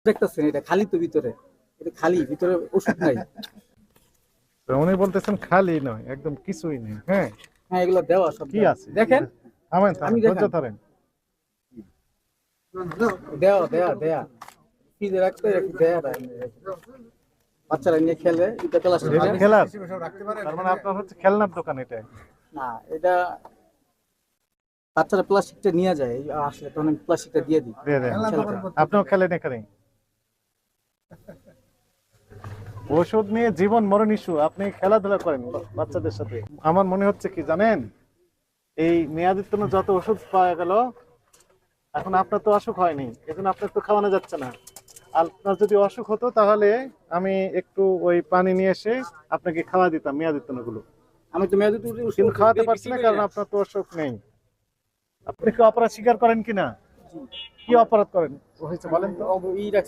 দেখতেছেন এটা খালি তো ভিতরে, এটা খালি ভিতরে ওষুধ নাই। তো উনি বলতেছেন খালি নয়, একদম কিছুই নেই। হ্যাঁ, হ্যাঁ এগুলো দেওয়া সব কি দেওয়া। আছে দেখেন থামেন আমি থামেন, ধৈর্য দেখান ধরেন। দেওয়া দেয়া দেয়া ফ্রিজে রাখতে একটু দেয়া দেয় বাচ্চারা নিয়ে খেলে এটা প্লাস্টিক। এটা খেলার, তার মানে আপনার হচ্ছে খেলনার দোকান এটা। না এটা বাচ্চারা প্লাস্টিকটা নিয়ে যায়, আসলে তখন আমি প্লাস্টিকটা দিয়ে দিই। দিয়ে দেন, ছেলেকে। আপনিও খেলেন এখানে। ওষুধ নিয়ে জীবন মরণ ইস্যু, আপনি খেলাধুলা করেন বাচ্চাদের সাথে। আমার মনে হচ্ছে কি জানেন, এই মেয়াদের জন্য যত ওষুধ পাওয়া গেল, এখন আপনার তো অসুখ হয়নি, এখন আপনার তো খাওয়ানো যাচ্ছে না। আপনার যদি অসুখ হতো তাহলে আমি একটু ওই পানি নিয়ে এসে আপনাকে খাওয়া দিতাম মেয়াদিত্তন গুলো, আমি তো মেয়াদে কিন্তু খাওয়াতে পারছি না কারণ আপনার তো অসুখ নেই। আপনি কি অপরাধ স্বীকার করেন কিনা? কি অপরাধ করেন হয়েছে বলেন তো? ই রাখছি